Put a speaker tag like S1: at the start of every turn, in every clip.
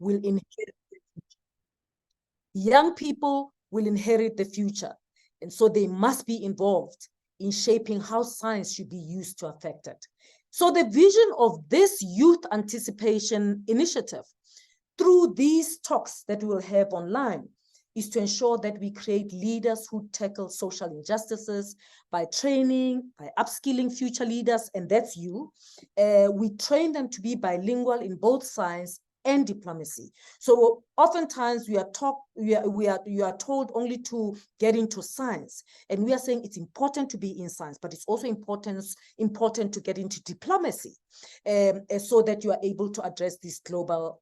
S1: will inherit the future. Young people will inherit the future, and so they must be involved in shaping how science should be used to affect it. So the vision of this youth anticipation initiative through these talks that we will have online is to ensure that we create leaders who tackle social injustices by training, by upskilling future leaders, and that's you. We train them to be bilingual in both science and diplomacy. So oftentimes you are told only to get into science, and we are saying it's important to be in science, but it's also important to get into diplomacy, so that you are able to address these global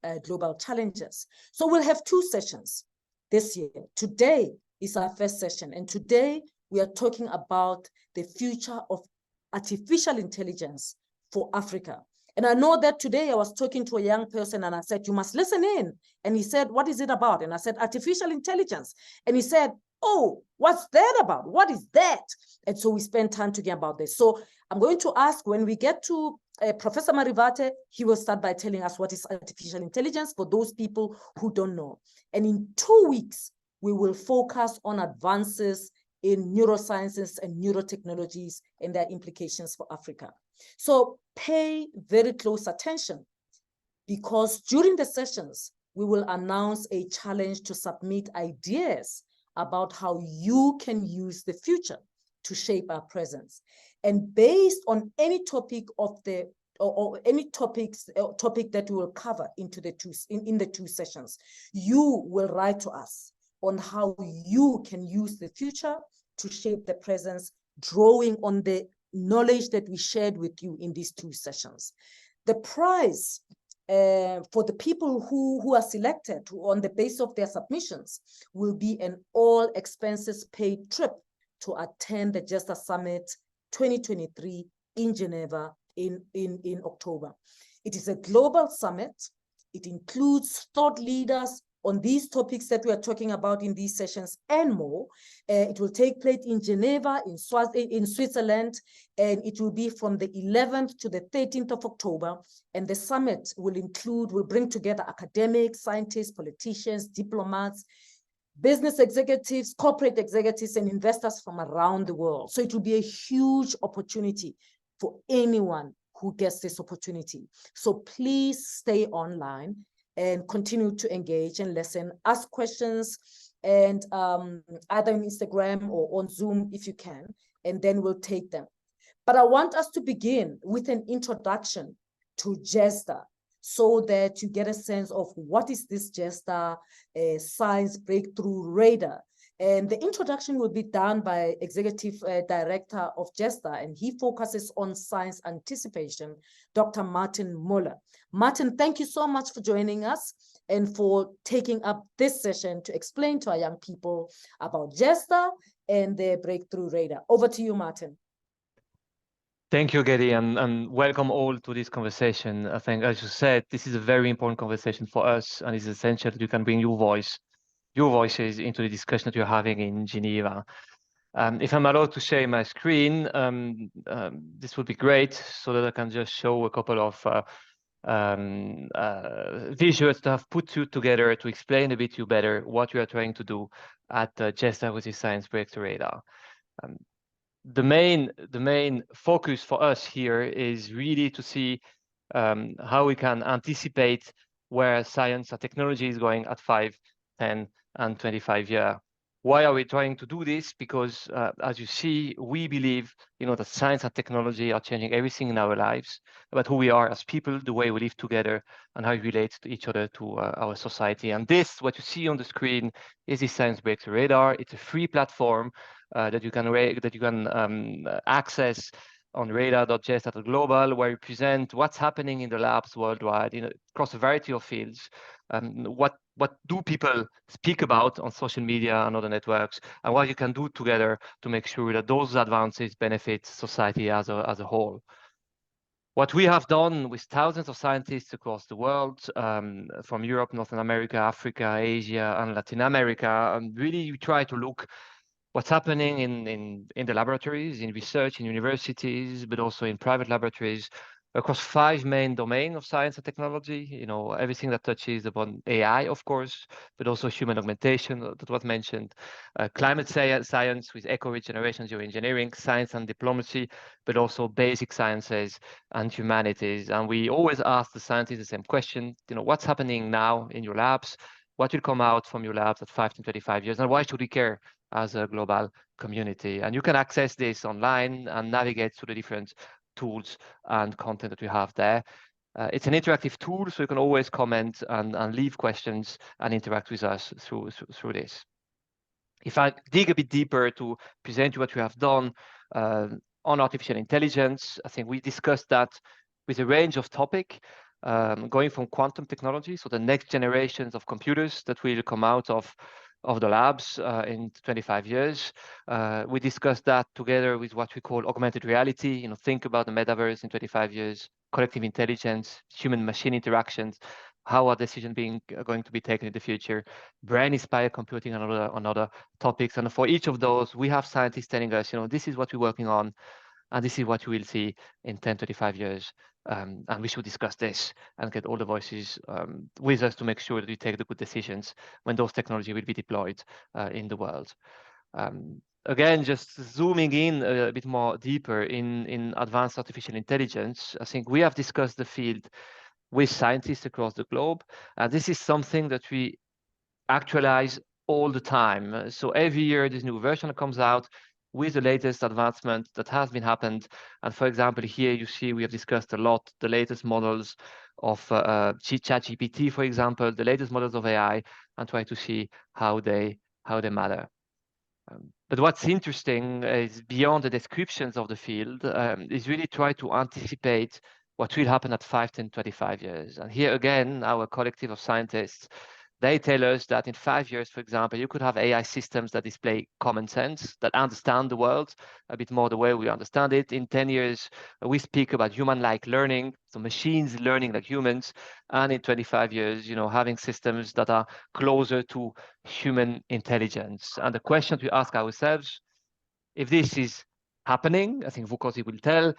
S1: challenges. So we'll have 2 sessions this year. Today is our first session, and today we are talking about the future of artificial intelligence for Africa. And I know that today I was talking to a young person and I said, you must listen in. And he said, what is it about? And I said, artificial intelligence. And he said, oh, what's that about? What is that? And so we spent time talking about this. So I'm going to ask, when we get to Professor Marivate, he will start by telling us what is artificial intelligence for those people who don't know. And in 2 weeks, we will focus on advances in neurosciences and neurotechnologies and their implications for Africa. So pay very close attention, because during the sessions, we will announce a challenge to submit ideas about how you can use the future to shape our presence. And based on any topic of the or any topic that we will cover into the in the 2 sessions, you will write to us on how you can use the future to shape the presence, drawing on the knowledge that we shared with you in these 2 sessions. The prize for the people who are selected on the basis of their submissions will be an all expenses paid trip to attend the GESDA Summit 2023 in Geneva in October. It is a global summit. It includes thought leaders on these topics that we are talking about in these sessions and more. It will take place in Geneva, in Switzerland, and it will be from the 11th to the 13th of October. And the summit will bring together academics, scientists, politicians, diplomats, business executives, corporate executives, and investors from around the world. So it will be a huge opportunity for anyone who gets this opportunity. So please stay online and continue to engage and listen, ask questions, and either on Instagram or on Zoom if you can, and then we'll take them. But I want us to begin with an introduction to GESDA, so that you get a sense of what is this GESDA Science Breakthrough Radar. And the introduction will be done by Executive Director of GESDA, and he focuses on science anticipation, Dr. Martin Muller. Martin, thank you so much for joining us and for taking up this session to explain to our young people about GESDA and their breakthrough radar. Over to you, Martin.
S2: Thank you, Getty, and welcome all to this conversation. I think, as you said, this is a very important conversation for us, and it's essential that you can bring your voices into the discussion that you're having in Geneva. If I'm allowed to share my screen, this would be great, so that I can just show a couple of visuals that I've put together to explain a bit better what we are trying to do at GESDA with the Science Breakthrough Radar. The main focus for us here is really to see how we can anticipate where science and technology is going at 5, 10, and 25 years. Why are we trying to do this? Because as you see, we believe that science and technology are changing everything in our lives, about who we are as people, the way we live together, and how we relate to each other, to our society. And this, what you see on the screen, is the Science Breakthrough Radar. It's a free platform that you can access on radar.ges.global, where we present what's happening in the labs worldwide, across a variety of fields. What do people speak about on social media and other networks, and what you can do together to make sure that those advances benefit society as a whole. What we have done with thousands of scientists across the world, from Europe, North America, Africa, Asia, and Latin America, and really we try to look what's happening in the laboratories, in research, in universities, but also in private laboratories, across 5 main domains of science and technology, you know, everything that touches upon AI, of course, but also human augmentation that was mentioned, climate science with eco-regeneration, geoengineering, science and diplomacy, but also basic sciences and humanities. And we always ask the scientists the same question, you know, what's happening now in your labs? What will come out from your labs at 5 to 25 years? And why should we care as a global community? And you can access this online and navigate through the different tools and content that we have there. It's an interactive tool, so you can always comment and leave questions and interact with us through this. If I dig a bit deeper to present you what we have done on artificial intelligence, I think we discussed that with a range of topics, going from quantum technology, so the next generations of computers that will come out of the labs in 25 years. We discussed that together with what we call augmented reality. You know, think about the metaverse in 25 years, collective intelligence, human-machine interactions, how are decisions going to be taken in the future, brain-inspired computing, and other topics. And for each of those, we have scientists telling us, you know, this is what we're working on, and this is what you will see in 10, 25 years. And we should discuss this and get all the voices with us to make sure that we take the good decisions when those technology will be deployed in the world. Again, just zooming in a bit more deeper in advanced artificial intelligence, I think we have discussed the field with scientists across the globe. This is something that we actualize all the time. So every year, this new version comes out with the latest advancement that has been happened. And for example, here you see we have discussed a lot the latest models of ChatGPT, for example, the latest models of AI, and try to see how they matter. But what's interesting is beyond the descriptions of the field is really try to anticipate what will happen at 5, 10, 25 years. And here again, our collective of scientists, they tell us that in 5 years, for example, you could have AI systems that display common sense, that understand the world a bit more the way we understand it. In 10 years, we speak about human-like learning, so machines learning like humans. And in 25 years, you know, having systems that are closer to human intelligence. And the question we ask ourselves, if this is happening, I think Vukosi will tell,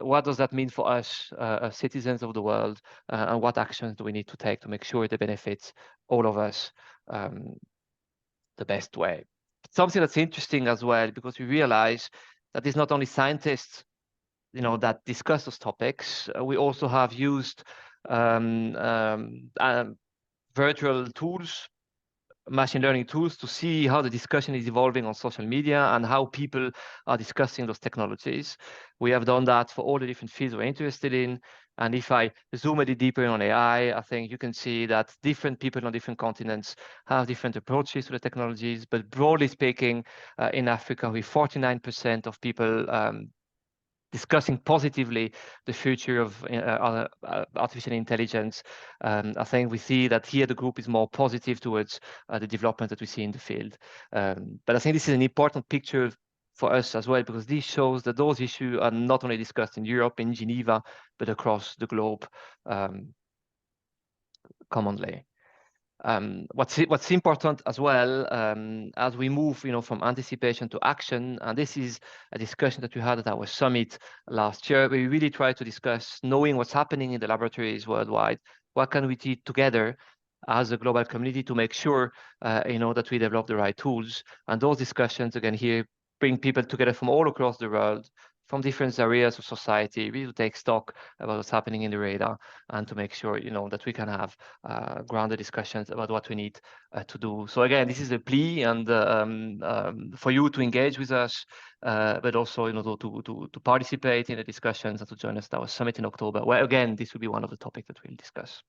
S2: what does that mean for us as citizens of the world, and what actions do we need to take to make sure it benefits all of us the best way. Something that's interesting as well, because we realize that it's not only scientists, you know, that discuss those topics. We also have used virtual tools, machine learning tools, to see how the discussion is evolving on social media and how people are discussing those technologies. We have done that for all the different fields we're interested in. And if I zoom a bit deeper on AI, I think you can see that different people on different continents have different approaches to the technologies. But broadly speaking, in Africa, with 49% of people discussing positively the future of artificial intelligence. I think we see that here the group is more positive towards the development that we see in the field. But I think this is an important picture for us as well, because this shows that those issues are not only discussed in Europe, in Geneva, but across the globe commonly. What's important as well, as we move, you know, from anticipation to action, and this is a discussion that we had at our summit last year, where we really try to discuss, knowing what's happening in the laboratories worldwide, what can we do together as a global community to make sure, you know, that we develop the right tools. And those discussions, again, here bring people together from all across the world, from different areas of society, really to take stock about what's happening in the radar and to make sure, you know, that we can have grounded discussions about what we need to do. So again, this is a plea and for you to engage with us, but also, you know, to participate in the discussions and to join us at our summit in October, where again, this will be one of the topics that we'll discuss.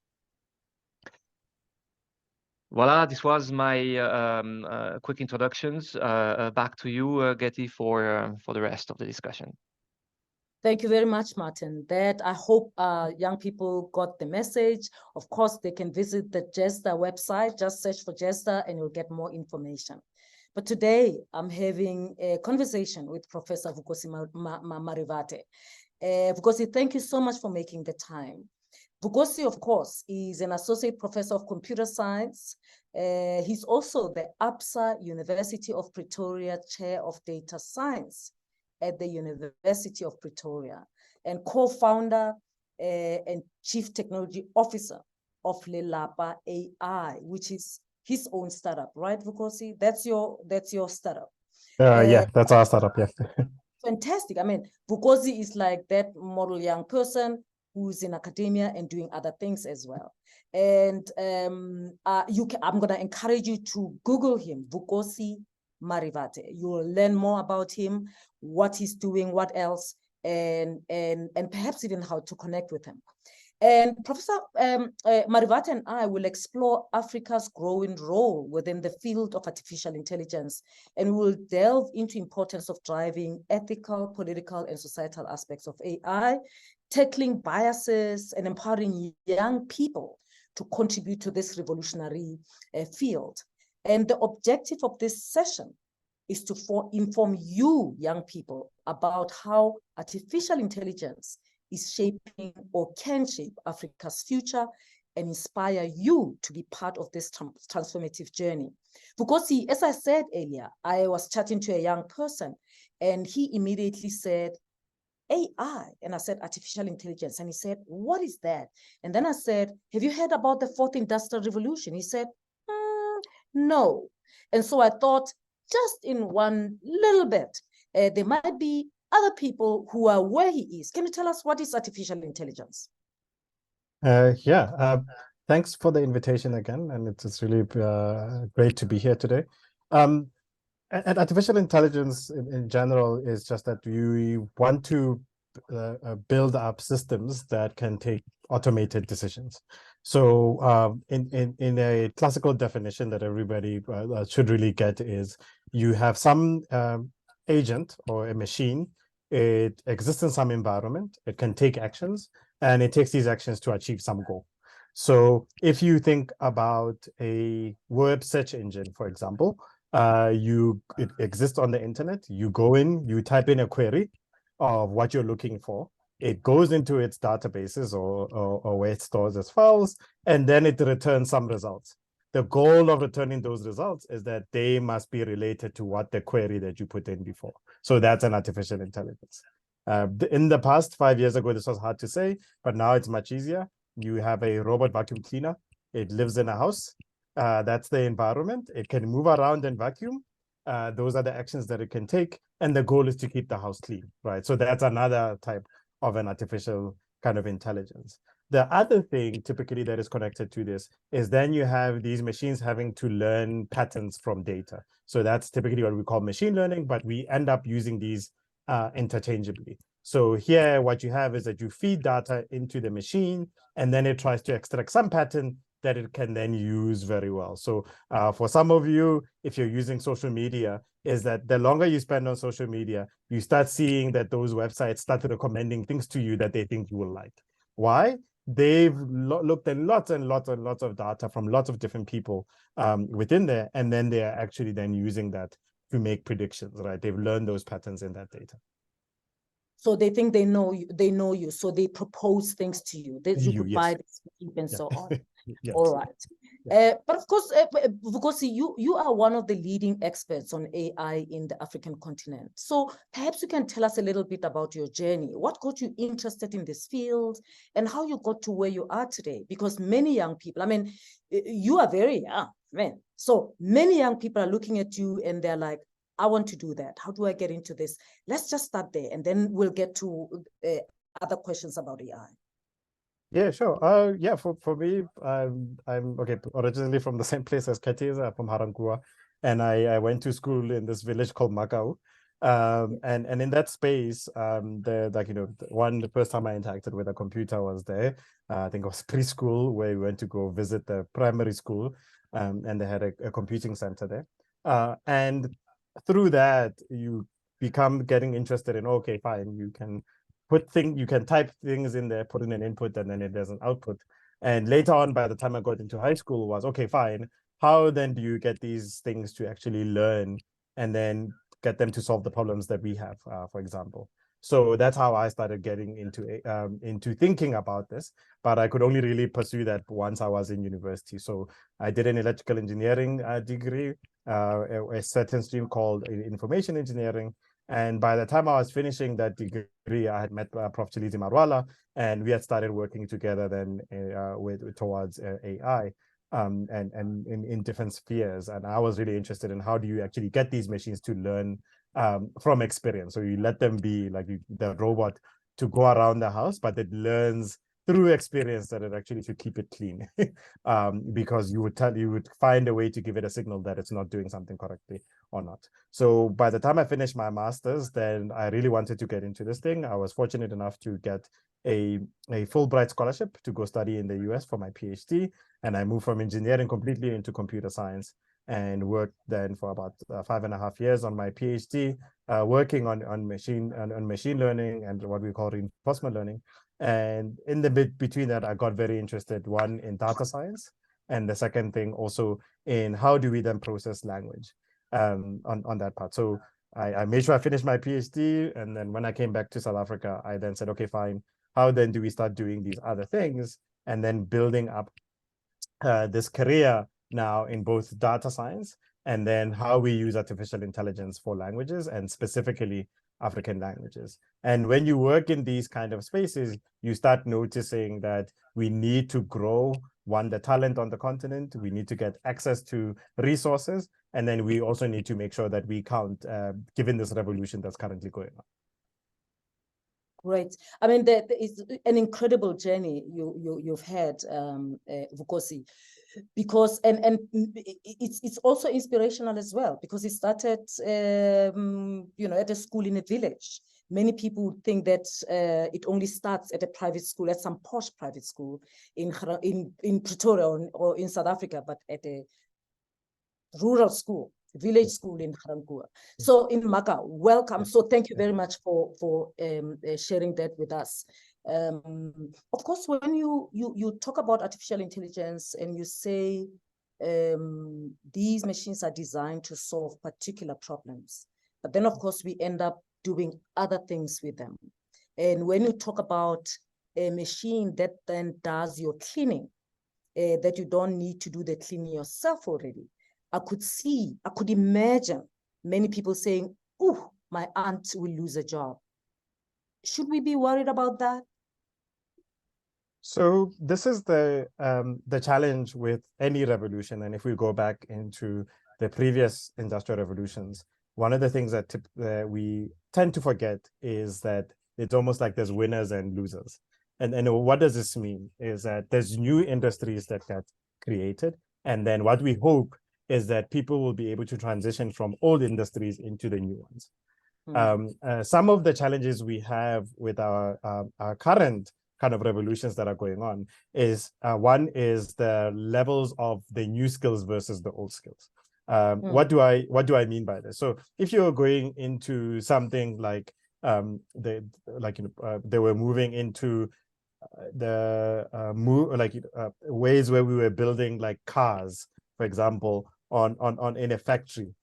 S2: Voila, this was my quick introductions. Back to you, Getty, for the rest of the discussion.
S1: Thank you very much, Martin. That I hope young people got the message. Of course, they can visit the GESDA website. Just search for GESDA and you'll get more information. But today, I'm having a conversation with Professor Vukosi Marivate. Vukosi, thank you so much for making the time. Vukosi, of course, is an associate professor of computer science. He's also the APSA University of Pretoria Chair of Data Science at the University of Pretoria. and co-founder and Chief Technology Officer of Lelapa AI, which is his own startup, right, Vukosi? That's your startup.
S3: Yeah, that's our startup. Yeah.
S1: Fantastic. I mean, Vukosi is like that model young person who's in academia and doing other things as well. And I'm going to encourage you to Google him, Vukosi Marivate. You'll learn more about him, what he's doing, what else, and perhaps even how to connect with him. And Professor Marivate and I will explore Africa's growing role within the field of artificial intelligence, and we will delve into importance of driving ethical, political, and societal aspects of AI, tackling biases, and empowering young people to contribute to this revolutionary field. And the objective of this session is to inform you, young people, about how artificial intelligence is shaping or can shape Africa's future and inspire you to be part of this transformative journey. Because as I said earlier, I was chatting to a young person and he immediately said, AI, and I said artificial intelligence, and he said, what is that? And then I said, have you heard about the fourth industrial revolution? He said, no. And so I thought, just in one little bit, there might be other people who are where he is. Can you tell us what is artificial intelligence?
S3: Thanks for the invitation again, and it's really great to be here today. And artificial intelligence in general is just that you want to build up systems that can take automated decisions. So in a classical definition that everybody should really get is you have some agent or a machine. It exists in some environment, it can take actions, and it takes these actions to achieve some goal. So if you think about a word search engine, for example, it exists on the internet, you go in, you type in a query of what you're looking for, it goes into its databases or where it stores its files, and then it returns some results. The goal of returning those results is that they must be related to what the query that you put in before. So that's an artificial intelligence. In the past, 5 years ago, this was hard to say, but now it's much easier. You have a robot vacuum cleaner. It lives in a house. That's the environment. It can move around and vacuum. Those are the actions that it can take. And the goal is to keep the house clean, right? So that's another type of an artificial kind of intelligence. The other thing typically that is connected to this is then you have these machines having to learn patterns from data. So that's typically what we call machine learning, but we end up using these interchangeably. So here what you have is that you feed data into the machine, and then it tries to extract some pattern that it can then use very well. So for some of you, if you're using social media, is that the longer you spend on social media, you start seeing that those websites start recommending things to you that they think you will like. Why? They've looked at lots and lots and lots of data from lots of different people within there, and then they are actually then using that to make predictions, right? They've learned those patterns in that data.
S1: So they think they know you, so they propose things to you. They could buy this and so on.
S3: Yes.
S1: All right. But of course, because you are one of the leading experts on AI in the African continent. So perhaps you can tell us a little bit about your journey. What got you interested in this field and how you got to where you are today? Because many young people, I mean, you are very young, man. So many young people are looking at you and they're like, I want to do that. How do I get into this? Let's just start there, and then we'll get to other questions about AI.
S3: Yeah, sure. Yeah, for me, I'm okay, originally from the same place as Katiza, from Harankua, and I went to school in this village called Makau. And in that space, the first time I interacted with a computer was there. I think it was preschool, where we went to go visit the primary school, and they had a computing center there. And through that, you become getting interested in, okay, fine, you can type things in there, put in an input, and then it does an output. And later on, by the time I got into high school, was okay, fine. How then do you get these things to actually learn and then get them to solve the problems that we have, for example? So that's how I started getting into thinking about this. But I could only really pursue that once I was in university. So I did an electrical engineering degree, a certain stream called information engineering. And by the time I was finishing that degree, I had met Prof. Chilizi Marwala, and we had started working together then towards AI and in different spheres. And I was really interested in how do you actually get these machines to learn from experience. So you let them be like the robot to go around the house, but it learns through experience that it actually should keep it clean, because you would find a way to give it a signal that it's not doing something correctly or not. So by the time I finished my master's, then I really wanted to get into this thing. I was fortunate enough to get a Fulbright scholarship to go study in the US for my PhD, and I moved from engineering completely into computer science and worked then for about 5.5 years on my PhD, working on machine learning and what we call reinforcement learning. And in the between that, I got very interested, one, in data science, and the second thing also in how do we then process language on that part. So I made sure I finished my PhD, and then when I came back to South Africa, I then said, okay, fine, how then do we start doing these other things, and then building up this career now in both data science and then how we use artificial intelligence for languages, and specifically African languages. And when you work in these kind of spaces, you start noticing that we need to grow, one, the talent on the continent, we need to get access to resources, and then we also need to make sure that we count, given this revolution that's currently going on.
S1: Great. I mean, there is an incredible journey you've had, Vukosi, because and it's also inspirational as well, because it started at a school in a village. Many people think that it only starts at a private school, at some posh private school in Pretoria or in South Africa, but at a rural school, village school in Garankuwa. So in Maka, welcome. So thank you very much for sharing that with us. Of course, when you talk about artificial intelligence and you say these machines are designed to solve particular problems, but then of course we end up doing other things with them. And when you talk about a machine that then does your cleaning, that you don't need to do the cleaning yourself already, I could imagine many people saying, oh, my aunt will lose a job. Should we be worried about that?
S3: So this is the challenge with any revolution. And if we go back into the previous industrial revolutions, one of the things that we tend to forget is that it's almost like there's winners and losers. And what does this mean is that there's new industries that get created. And then what we hope is that people will be able to transition from old industries into the new ones. Some of the challenges we have with our current kind of revolutions that are going on is one is the levels of the new skills versus the old skills. What do I mean by this? So if you're going into something like they were moving into ways where we were building like cars, for example, in a factory.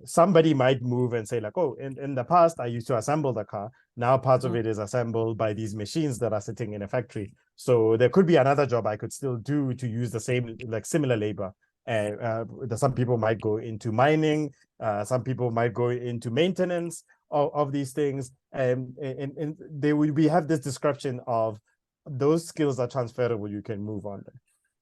S3: Somebody might move and say like, oh, in the past I used to assemble the car. Now part of it is assembled by these machines that are sitting in a factory. So there could be another job I could still do to use the same, like similar labor. Some people might go into mining. Some people might go into maintenance of these things. And we have this description of those skills are transferable. You can move on.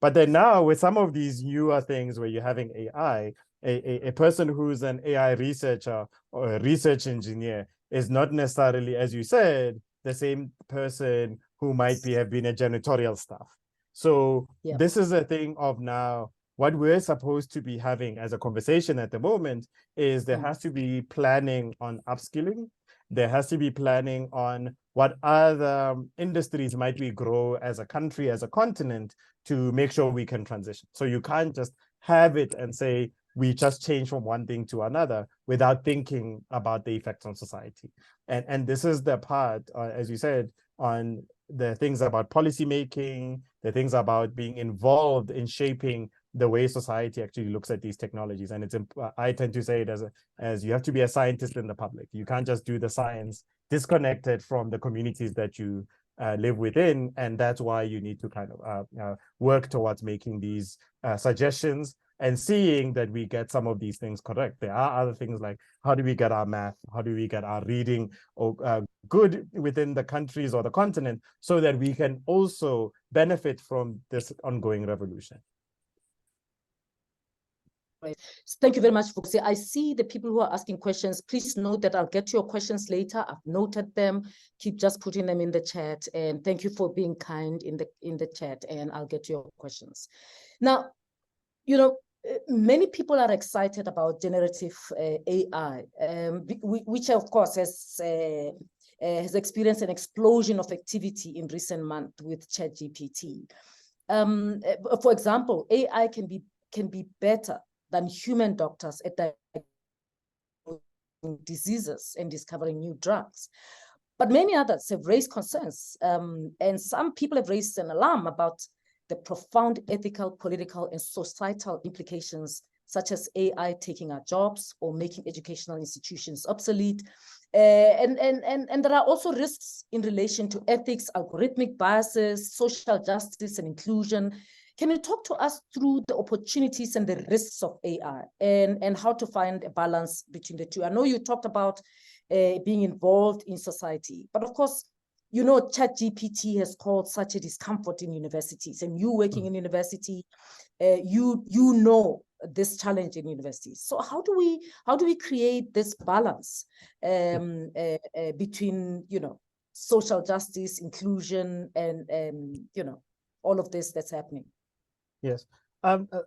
S3: But then now with some of these newer things where you're having AI, a person who's an AI researcher or a research engineer is not necessarily, as you said, the same person who might have been a janitorial staff. So this is a thing of now, what we're supposed to be having as a conversation at the moment is there has to be planning on upskilling. There has to be planning on what other industries might we grow as a country, as a continent, to make sure we can transition. So you can't just have it and say, we just change from one thing to another without thinking about the effects on society. And this is the part, as you said, on the things about policy making, the things about being involved in shaping the way society actually looks at these technologies. And I tend to say it as you have to be a scientist in the public. You can't just do the science disconnected from the communities that you live within. And that's why you need to kind of work towards making these suggestions and seeing that we get some of these things correct. There are other things like, how do we get our math? How do we get our reading good within the countries or the continent so that we can also benefit from this ongoing revolution?
S1: Thank you very much, folks. I see the people who are asking questions. Please note that I'll get to your questions later. I've noted them. Keep just putting them in the chat. And thank you for being kind in the chat, and I'll get to your questions. Now, you know, many people are excited about generative AI, which of course has experienced an explosion of activity in recent months with ChatGPT. For example, AI can be better than human doctors at diagnosing diseases and discovering new drugs. But many others have raised concerns, and some people have raised an alarm about the profound ethical, political, and societal implications, such as AI taking our jobs or making educational institutions obsolete. And there are also risks in relation to ethics, algorithmic biases, social justice, and inclusion. Can you talk to us through the opportunities and the risks of AI and how to find a balance between the two? I know you talked about being involved in society, but of course, you know, ChatGPT has caused such a discomfort in universities, and you working in university, you know this challenge in universities. So how do we create this balance between, you know, social justice, inclusion, and you know, all of this that's happening?
S3: Yes.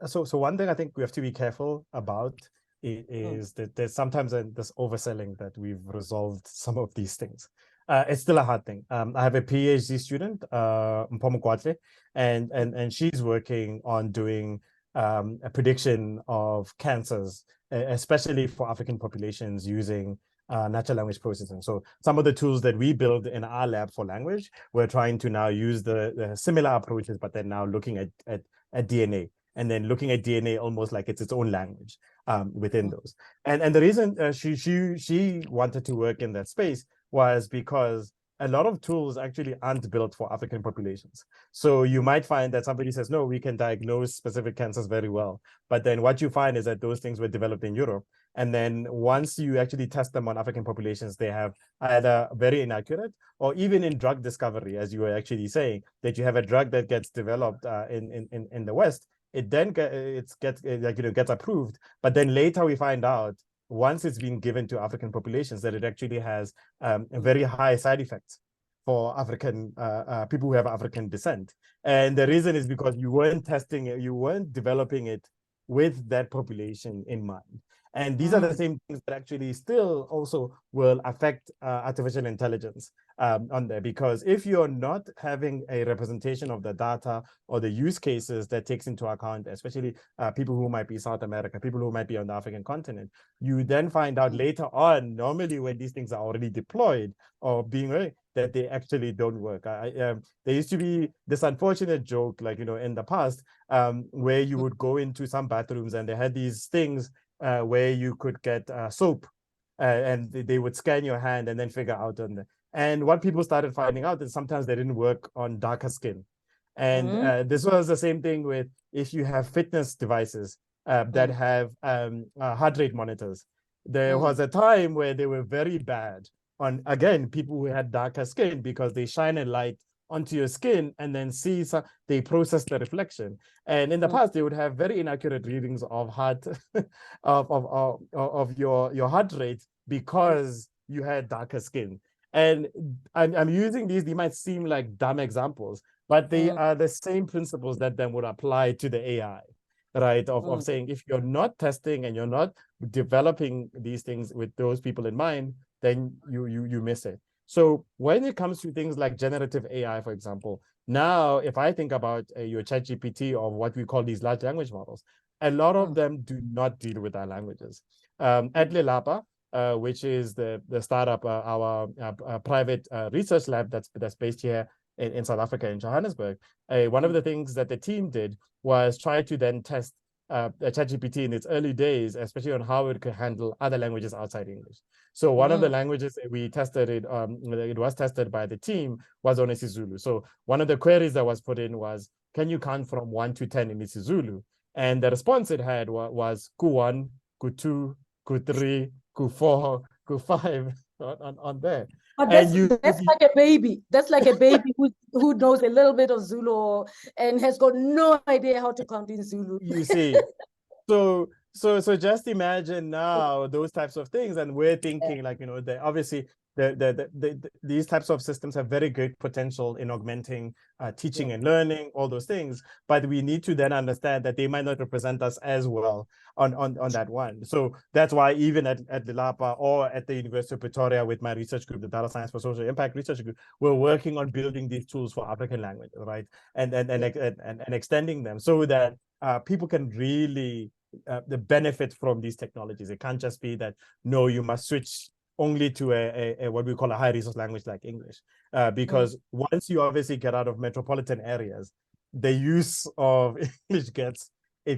S3: So one thing I think we have to be careful about is that there's sometimes this overselling that we've resolved some of these things. It's still a hard thing. I have a PhD student, Mphomo Kwatle, and she's working on doing a prediction of cancers, especially for African populations using natural language processing. So some of the tools that we build in our lab for language, we're trying to now use the similar approaches, but then now looking at DNA, and then looking at DNA almost like it's its own language within those. And the reason she wanted to work in that space was because a lot of tools actually aren't built for African populations. So you might find that somebody says, no, we can diagnose specific cancers very well. But then what you find is that those things were developed in Europe. And then once you actually test them on African populations, they have either very inaccurate, or even in drug discovery, as you were actually saying, that you have a drug that gets developed in the West, it then gets approved. But then later we find out, once it's been given to African populations, that it actually has very high side effects for African people who have African descent. And the reason is because you weren't testing it, you weren't developing it with that population in mind. And these are the same things that actually still also will affect artificial intelligence on there, because if you're not having a representation of the data or the use cases that takes into account, especially people who might be South America, people who might be on the African continent, you then find out later on, normally when these things are already deployed or being ready, that they actually don't work. There used to be this unfortunate joke, like, you know, in the past, where you would go into some bathrooms and they had these things where you could get soap, and they would scan your hand and then figure out on the. And what people started finding out is sometimes they didn't work on darker skin. And this was the same thing with if you have fitness devices that have heart rate monitors. There was a time where they were very bad on, again, people who had darker skin, because they shine a light onto your skin and then they process the reflection. And in the past, they would have very inaccurate readings of heart of your heart rate because you had darker skin. And I'm using these might seem like dumb examples, but they are the same principles that then would apply to the AI, right? Of saying, if you're not testing and you're not developing these things with those people in mind, then you miss it. So when it comes to things like generative AI, for example, now if I think about your ChatGPT or what we call these large language models, a lot of them do not deal with our languages. At Lelapa, which is the startup, our private research lab that's based here in South Africa, in Johannesburg, one of the things that the team did was try to then test ChatGPT in its early days, especially on how it could handle other languages outside English. So one of the languages we tested, it was tested by the team, was on isiZulu. So one of the queries that was put in was, can you count from 1 to 10 in isiZulu? And the response it had was Q1, Q2, Q3, Q4, Q5 on there.
S1: But
S3: And
S1: that's like a baby. That's like a baby who knows a little bit of Zulu and has got no idea how to count in Zulu.
S3: You see, so just imagine now those types of things, and we're thinking like, you know, obviously these types of systems have very great potential in augmenting teaching and learning, all those things, but we need to then understand that they might not represent us as well on that one. So that's why even at Lilapa or at the University of Pretoria with my research group, the Data Science for Social Impact Research Group, we're working on building these tools for African language, right? And extending them so that people can really the benefit from these technologies. It can't just be that, no, you must switch only to a what we call a high resource language like English, because once you obviously get out of metropolitan areas, the use of English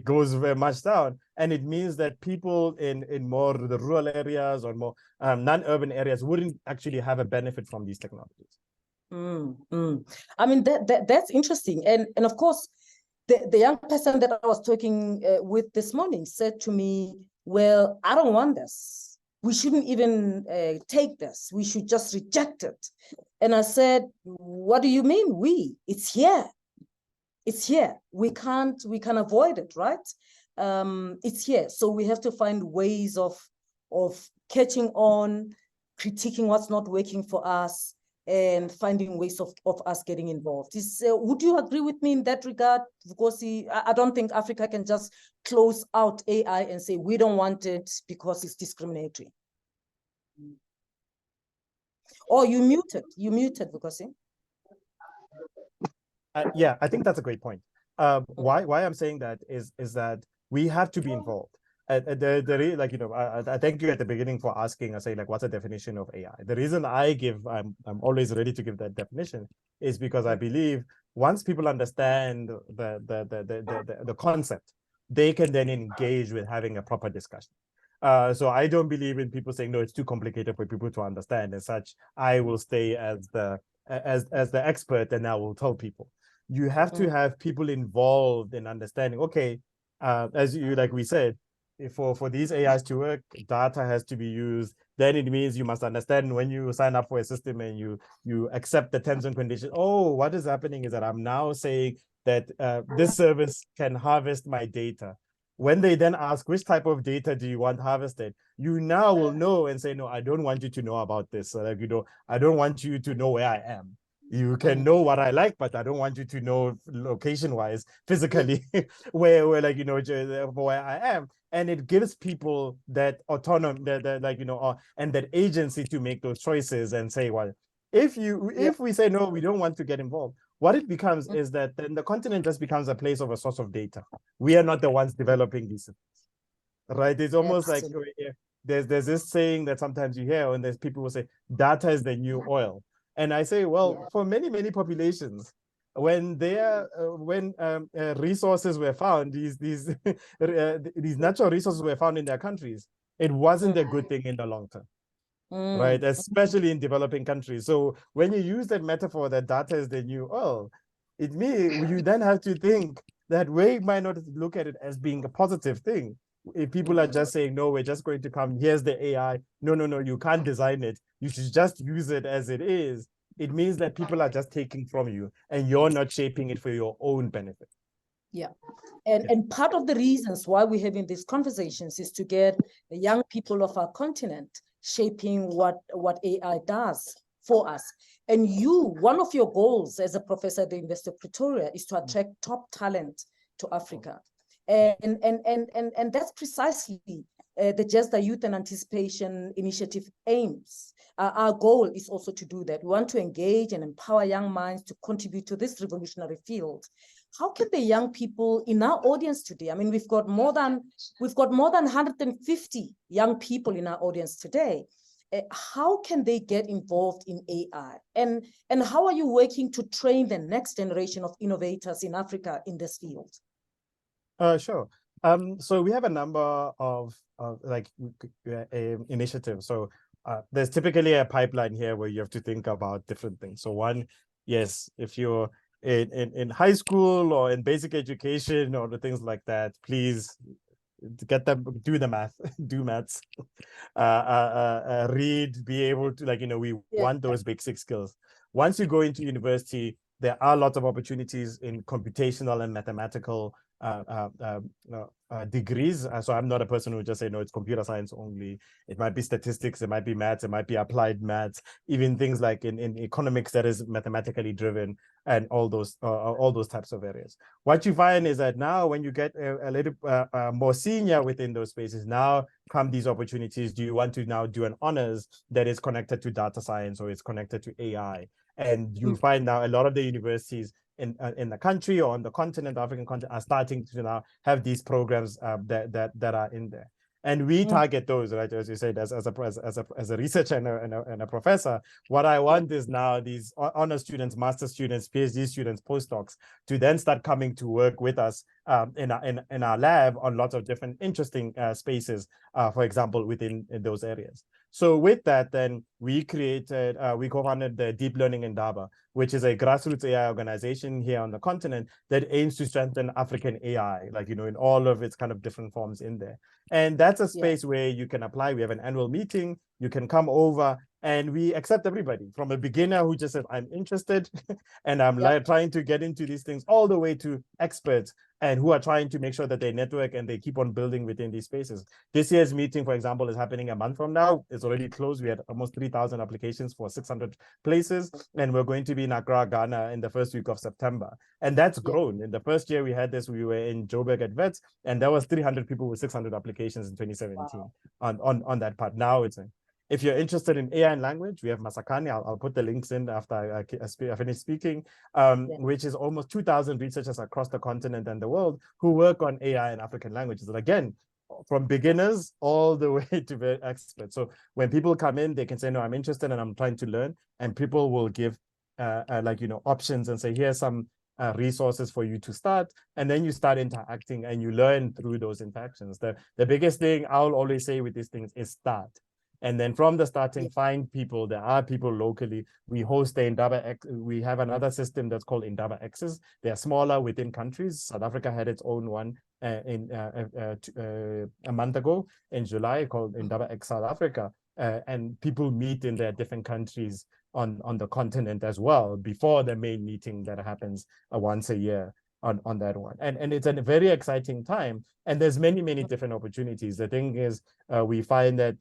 S3: goes very much down, and it means that people in more the rural areas or more non-urban areas wouldn't actually have a benefit from these technologies.
S1: I mean, that's interesting, and of course, the young person that I was talking with this morning said to me, "Well, I don't want this. We shouldn't even take this. We should just reject it." And I said, "What do you mean we? It's here. It's here. We can avoid it, right? It's here. So we have to find ways of catching on, critiquing what's not working for us, and finding ways of us getting involved." Would you agree with me in that regard? Because I don't think Africa can just close out AI and say, we don't want it because it's discriminatory. Oh, you muted, Vukosi.
S3: Yeah, I think that's a great point. Why I'm saying that is that we have to be involved. Like, you know, I thank you at the beginning for asking. I say, like, what's the definition of AI? The reason I'm always ready to give that definition is because I believe once people understand the concept, they can then engage with having a proper discussion. So I don't believe in people saying, no, it's too complicated for people to understand and such. I will stay as the expert, and I will tell people. You have to have people involved in understanding, okay, as we said, for these AIs to work, data has to be used. Then it means you must understand when you sign up for a system and you accept the terms and conditions. Oh, what is happening is that I'm now saying that this service can harvest my data. When they then ask, which type of data do you want harvested? You now will know and say, no, I don't want you to know about this. Like, you know, I don't want you to know where I am. You can know what I like, but I don't want you to know location-wise, physically, where like, you know, where I am. And it gives people that autonomy, that like, you know, and that agency to make those choices and say, well, if we say, no, we don't want to get involved, what it becomes is that then the continent just becomes a place of a source of data. We are not the ones developing these systems, right? It's almost like there's this saying that sometimes you hear, and there's people who say, data is the new oil. And I say, well, for many populations, when resources were found, these natural resources were found in their countries, it wasn't a good thing in the long term, right? Especially in developing countries. So when you use that metaphor that data is the new oil, it means you then have to think that we might not look at it as being a positive thing. If people are just saying, no, we're just going to come, here's the AI. No, you can't design it. You should just use it as it is. It means that people are just taking from you and you're not shaping it for your own benefit.
S1: Yeah. And part of the reasons why we're having these conversations is to get the young people of our continent shaping what AI does for us. And one of your goals as a professor at the University of Pretoria is to attract top talent to Africa. And that's precisely the GESDA Youth and Anticipation Initiative aims. Our goal is also to do that. We want to engage and empower young minds to contribute to this revolutionary field. How can the young people in our audience today, I mean, we've got more than 150 young people in our audience today. How can they get involved in AI? And how are you working to train the next generation of innovators in Africa in this field?
S3: Sure. So we have a number of initiatives. So there's typically a pipeline here where you have to think about different things. So one, yes, if you're in high school or in basic education or the things like that, please get them, do the math, do maths, read, be able to, like, we want those basic skills. Once you go into university, there are lots of opportunities in computational and mathematical degrees. So I'm not a person who just say, no, it's computer science only. It might be statistics, it might be maths, it might be applied maths, even things like in economics that is mathematically driven, and all those types of areas. What you find is that now when you get a little more senior within those spaces, now come these opportunities. Do you want to now do an honors that is connected to data science, or it's connected to AI? And you find now a lot of the universities in the country or on the continent, African continent, are starting to now have these programs that are in there. And we target those, right? As you said, as a researcher and a professor, what I want is now these honor students, master students, PhD students, postdocs, to then start coming to work with us in our lab on lots of different interesting spaces, for example, within those areas. So with that, then we created, we co-founded the Deep Learning Indaba, which is a grassroots AI organization here on the continent that aims to strengthen African AI, like, in all of its kind of different forms in there. And that's a space where you can apply. We have an annual meeting. You can come over, and we accept everybody, from a beginner who just says, I'm interested and I'm like trying to get into these things, all the way to experts and who are trying to make sure that they network and they keep on building within these spaces. This year's meeting, for example, is happening a month from now. It's already closed. We had almost 3,000 applications for 600 places, and we're going to be in Accra, Ghana in the first week of September. And that's grown. In the first year we had this, we were in Joburg at Vets, and there was 300 people with 600 applications in 2017 on that part. Now it's if you're interested in AI and language, we have Masakani. I'll put the links in after I finish speaking, which is almost 2,000 researchers across the continent and the world who work on AI and African languages. And again, from beginners all the way to very experts. So when people come in, they can say, no, I'm interested and I'm trying to learn. And people will give options and say, here's some resources for you to start. And then you start interacting and you learn through those interactions. The biggest thing I'll always say with these things is start. And then from the starting, find people. There are people locally. We host the Indaba X. We have another system that's called Indaba X's. They are smaller within countries. South Africa had its own one a month ago in July, called Indaba X South Africa. And people meet in their different countries on the continent as well before the main meeting that happens once a year on that one. And it's a very exciting time. And there's many different opportunities. The thing is, we find that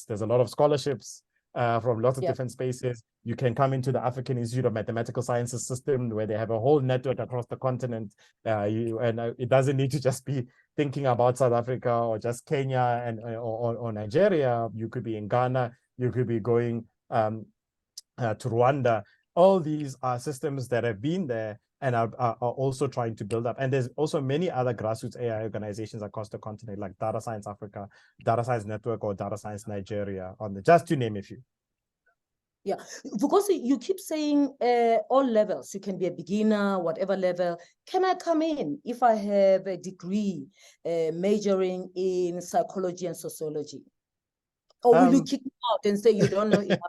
S3: there's a lot of scholarships from lots of different spaces. You can come into the African Institute of Mathematical Sciences system, where they have a whole network across the continent. It doesn't need to just be thinking about South Africa or just Kenya or Nigeria. You could be in Ghana. You could be going to Rwanda. All these are systems that have been there and are also trying to build up. And there's also many other grassroots AI organizations across the continent, like Data Science Africa, Data Science Network, or Data Science Nigeria, just to name a few.
S1: Yeah, because you keep saying all levels. You can be a beginner, whatever level. Can I come in if I have a degree majoring in psychology and sociology? Or will you kick me out and say you don't know enough?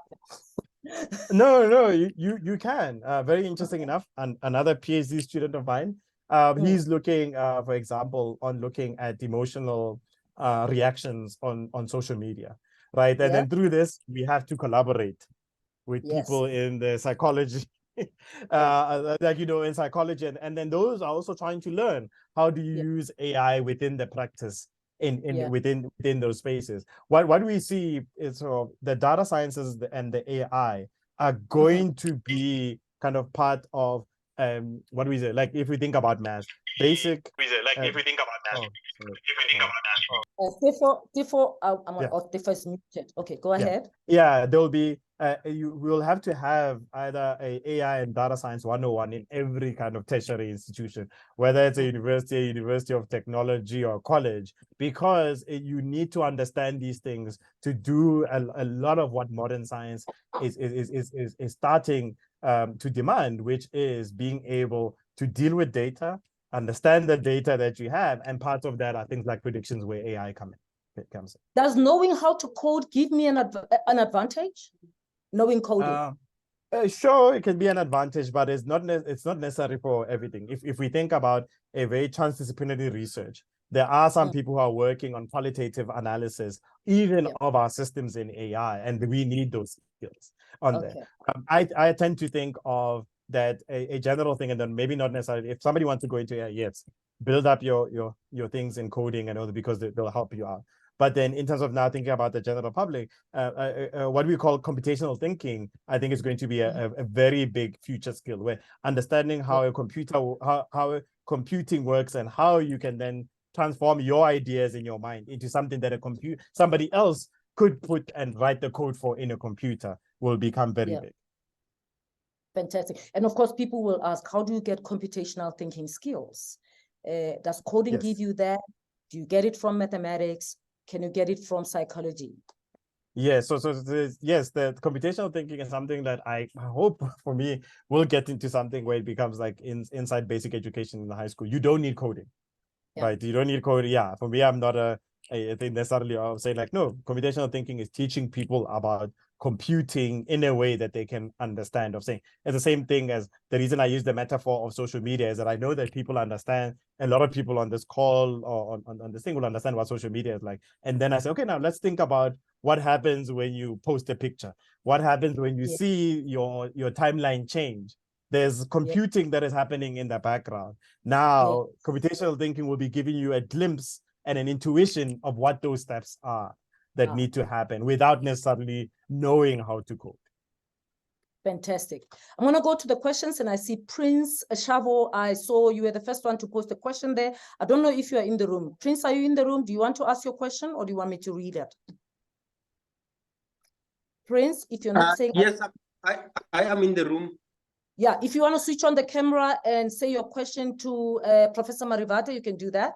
S3: No, you can. Very interesting enough. And another PhD student of mine, he's looking, for example, on looking at emotional reactions on social media, right? And then through this, we have to collaborate with people in the psychology, in psychology. And then those are also trying to learn how do you use AI within the practice within those spaces. What we see is the data sciences and the AI are going to be kind of part of what do we say? Like if we think about math, basic.
S1: Tifo's muted. Okay, go ahead.
S3: Yeah, there will be. You will have to have either a AI and data science 101 in every kind of tertiary institution, whether it's a university of technology, or college, because you need to understand these things to do a lot of what modern science is starting to demand, which is being able to deal with data, understand the data that you have, and part of that are things like predictions where AI comes in.
S1: Does knowing how to code give me an advantage? Knowing coding?
S3: Sure, it can be an advantage, but it's not necessary for everything. If we think about a very transdisciplinary research, there are some people who are working on qualitative analysis, even of our systems in AI, and we need those skills on there. I tend to think of that a general thing, and then maybe not necessarily. If somebody wants to go into AI, yes, build up your things in coding and all that, because they'll help you out. But then in terms of now thinking about the general public, what we call computational thinking, I think is going to be a very big future skill, where understanding how a computer, how computing works, and how you can then transform your ideas in your mind into something that somebody else could put and write the code for in a computer will become very big.
S1: Fantastic. And of course, people will ask, how do you get computational thinking skills? Does coding give you that? Do you get it from mathematics? Can you get it from psychology?
S3: Yeah, yes, the computational thinking is something that I hope for me will get into something where it becomes like inside basic education in the high school. You don't need coding, right? You don't need coding. Yeah, for me, I'm not I think necessarily I'll say like, no, computational thinking is teaching people about computing in a way that they can understand. Of saying it's the same thing as the reason I use the metaphor of social media is that I know that people understand, a lot of people on this call or on this thing will understand what social media is like. And then I say, okay, now let's think about what happens when you post a picture. What happens when you see your timeline change? There's computing that is happening in the background. Now, computational thinking will be giving you a glimpse and an intuition of what those steps are that need to happen without necessarily knowing how to code.
S1: Fantastic. I'm going to go to the questions, and I see Prince Shavo. I saw you were the first one to post a question there. I don't know if you are in the room. Prince, are you in the room? Do you want to ask your question, or do you want me to read it? Prince, if you're not saying...
S4: Yes, I am in the room.
S1: Yeah, if you want to switch on the camera and say your question to Professor Marivate, you can do that.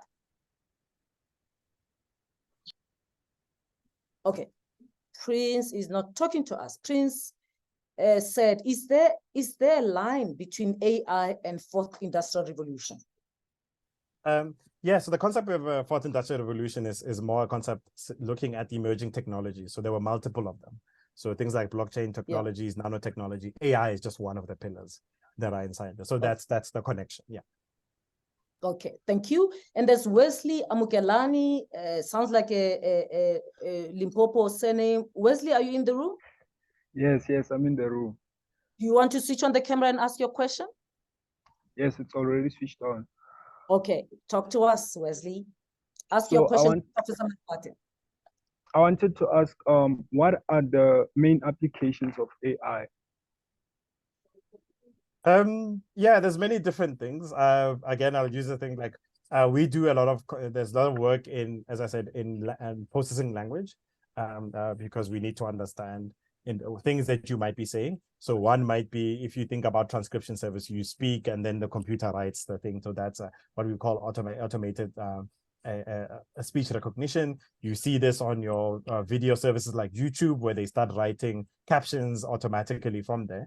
S1: Okay. Prince is not talking to us. Prince said, is there a line between AI and fourth industrial revolution?
S3: Yeah, so the concept of fourth industrial revolution is more a concept looking at the emerging technologies. So there were multiple of them. So things like blockchain technologies, nanotechnology, AI is just one of the pillars that are inside there. So that's the connection. Yeah.
S1: Okay, thank you. And there's Wesley Amukelani, sounds like a Limpopo surname. Wesley, are you in the room?
S5: Yes, I'm in the room.
S1: Do you want to switch on the camera and ask your question?
S5: Yes, it's already switched on.
S1: Okay, talk to us, Wesley. Ask your question, Professor Marivate.
S5: I wanted to ask, what are the main applications of AI?
S3: Yeah, there's many different things. Again, I'll use a thing like we do a lot of, there's a lot of work in, as I said, in processing language, because we need to understand things that you might be saying. So one might be, if you think about transcription service, you speak and then the computer writes the thing. So that's what we call automated speech recognition. You see this on your video services like YouTube, where they start writing captions automatically from there.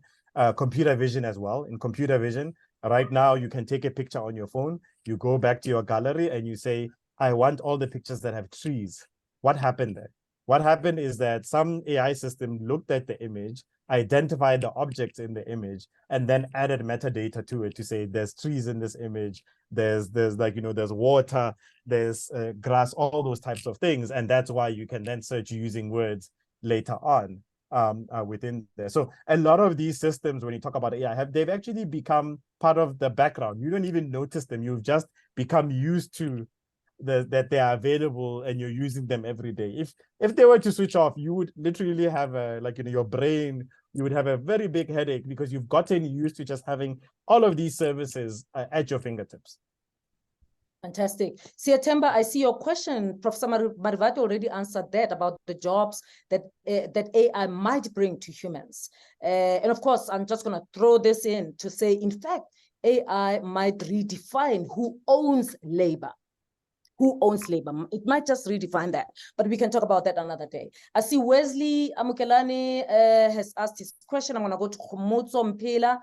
S3: Computer vision as well. In computer vision, right now, you can take a picture on your phone, you go back to your gallery and you say, I want all the pictures that have trees. What happened there? What happened is that some AI system looked at the image, identified the objects in the image, and then added metadata to it to say there's trees in this image, there's like, there's water, there's grass, all those types of things. And that's why you can then search using words later on within there. So a lot of these systems, when you talk about AI, they've actually become part of the background. You don't even notice them. You've just become used to that they are available and you're using them every day. If they were to switch off, you would literally have your brain, you would have a very big headache because you've gotten used to just having all of these services at your fingertips.
S1: Fantastic. Siatemba, I see your question. Professor Marivate already answered that about the jobs that AI might bring to humans. And of course, I'm just going to throw this in to say, in fact, AI might redefine who owns labor. Who owns labor? It might just redefine that, but we can talk about that another day. I see Wesley Amukelani has asked his question. I'm going to go to Khomotso Mpela.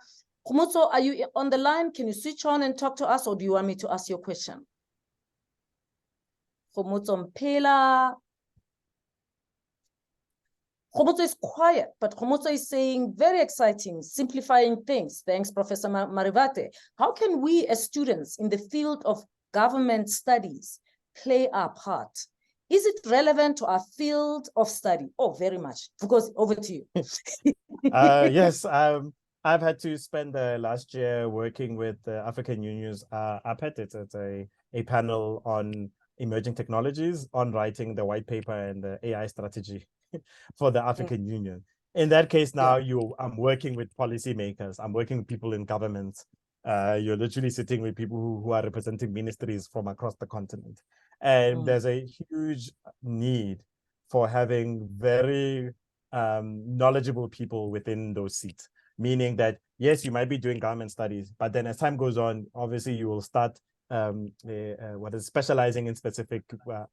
S1: Khomotso, are you on the line? Can you switch on and talk to us, or do you want me to ask your question? Khomotso Mpela. Khomotso is quiet, but Khomotso is saying very exciting, simplifying things. Thanks, Professor Marivate. How can we as students in the field of government studies play our part? Is it relevant to our field of study? Oh, very much. Because over to you.
S3: Yes, I've had to spend the last year working with the African Union's APET. It's a panel on emerging technologies, on writing the white paper and the AI strategy for the African Union. In that case, now I'm working with policymakers. I'm working with people in government. You're literally sitting with people who are representing ministries from across the continent. And there's a huge need for having very knowledgeable people within those seats, meaning that, yes, you might be doing government studies, but then as time goes on, obviously you will start specializing in specific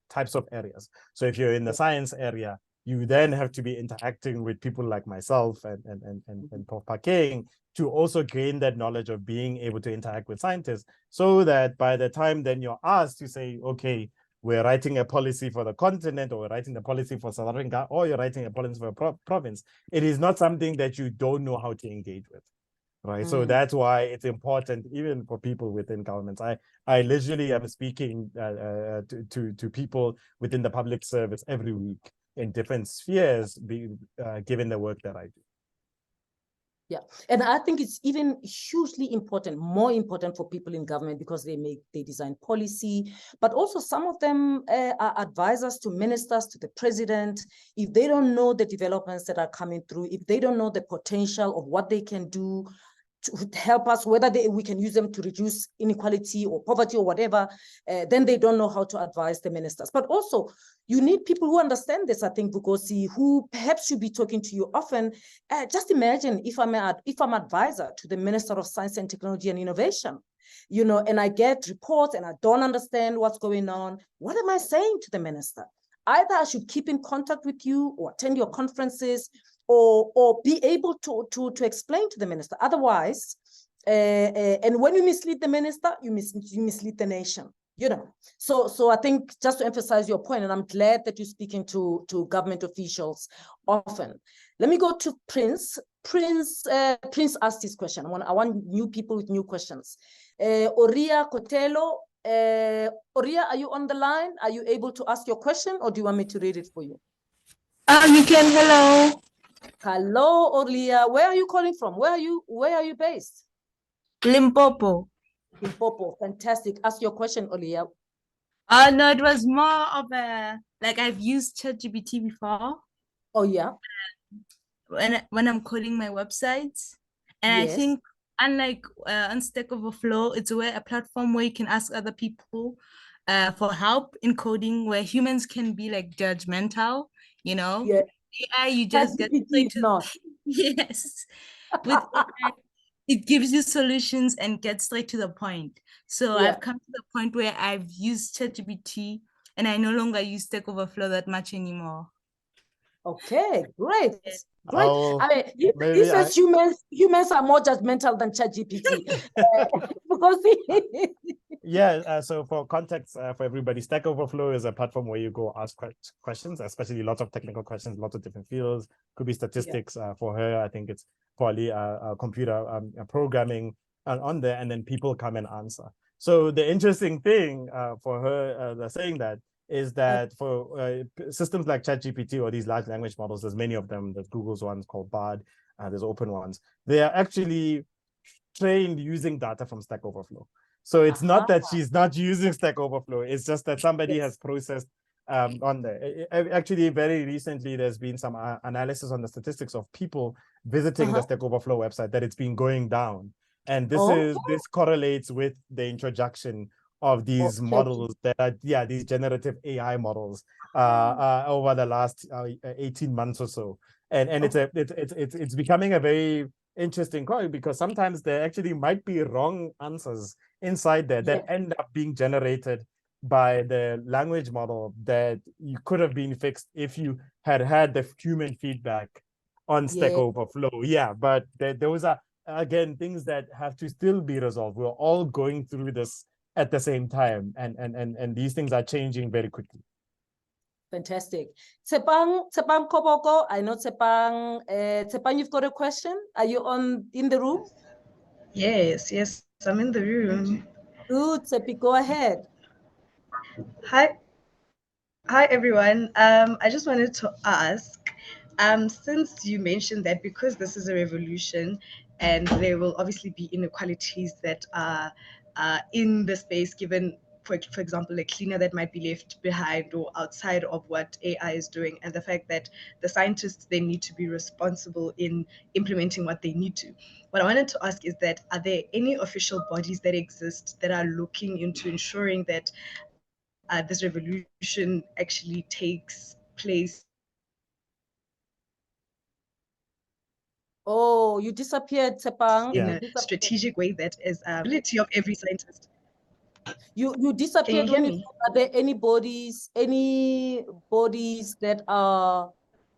S3: types of areas. So if you're in the science area, you then have to be interacting with people like myself and Prof. Phakeng to also gain that knowledge of being able to interact with scientists, so that by the time then you're asked to say, okay, we're writing a policy for the continent, or we're writing a policy for South Africa, or you're writing a policy for a province, it is not something that you don't know how to engage with, right? So that's why it's important, even for people within governments. I literally am speaking to people within the public service every week in different spheres, given the work that I do.
S1: Yeah, and I think it's even hugely important, more important for people in government, because they design policy, but also some of them are advisors to ministers, to the president. If they don't know the developments that are coming through, if they don't know the potential of what they can do to help us, whether we can use them to reduce inequality or poverty or whatever, then they don't know how to advise the ministers. But also, you need people who understand this, I think, Vukosi, who perhaps should be talking to you often. Just imagine if I'm advisor to the Minister of Science and Technology and Innovation, you know, and I get reports and I don't understand what's going on. What am I saying to the minister? Either I should keep in contact with you or attend your conferences, or be able to explain to the minister. Otherwise, and when you mislead the minister, you mislead the nation, you know. So I think, just to emphasize your point, and I'm glad that you're speaking to government officials often. Let me go to Prince. Prince asked this question. I want new people with new questions. Oria Kotelo. Oria, are you on the line? Are you able to ask your question, or do you want me to read it for you?
S6: You can. Hello.
S1: Hello, Orlia. Where are you calling from? Where are you based?
S6: Limpopo.
S1: Limpopo. Fantastic. Ask your question, Orlia.
S6: No, it was more of like, I've used ChatGPT before.
S1: Oh yeah.
S6: When I'm coding my websites, and yes. I think, unlike on Stack Overflow, it's a platform where you can ask other people for help in coding, where humans can be like judgmental, you know.
S1: Yeah.
S6: AI, you just get straight to
S1: not.
S6: Yes. With AI, it gives you solutions and gets straight to the point. So yeah. I've come to the point where I've used ChatGPT and I no longer use Stack Overflow that much anymore.
S1: Okay, great. Great. I mean, he says humans are more judgmental than ChatGPT. Because
S3: yeah, so for context for everybody, Stack Overflow is a platform where you go ask questions, especially lots of technical questions, lots of different fields. Could be statistics for her. I think it's probably computer programming on there, and then people come and answer. So the interesting thing for her saying that is that for systems like ChatGPT or these large language models, there's many of them. There's Google's ones called Bard, there's open ones. They are actually trained using data from Stack Overflow. So it's not that she's not using Stack Overflow, it's just that somebody has processed on there. Actually, very recently, there's been some analysis on the statistics of people visiting the Stack Overflow website, that it's been going down. And this correlates with the introduction of these models that are, these generative AI models over the last 18 months or so. And it's becoming a very interesting question, because sometimes there actually might be wrong answers inside there that end up being generated by the language model that you could have been fixed if you had the human feedback on Stack Overflow. Yeah, but those are, again, things that have to still be resolved. We're all going through this at the same time, and these things are changing very quickly.
S1: Fantastic. Tsepang Koboko, I know Tsepang, you've got a question. Are you in the room?
S7: Yes, I'm in the room.
S1: Good, Tsepi, go ahead.
S7: Hi everyone. I just wanted to ask, since you mentioned that because this is a revolution and there will obviously be inequalities that are in the space, given for example, a cleaner that might be left behind or outside of what AI is doing, and the fact that the scientists, they need to be responsible in implementing what they need to. What I wanted to ask is that, are there any official bodies that exist that are looking into ensuring that this revolution actually takes place?
S1: Oh, you disappeared, Tsepang.
S7: In a strategic way that is ability of every scientist.
S1: You disappeared.
S7: Can you hear
S1: when
S7: me?
S1: Are there any bodies that are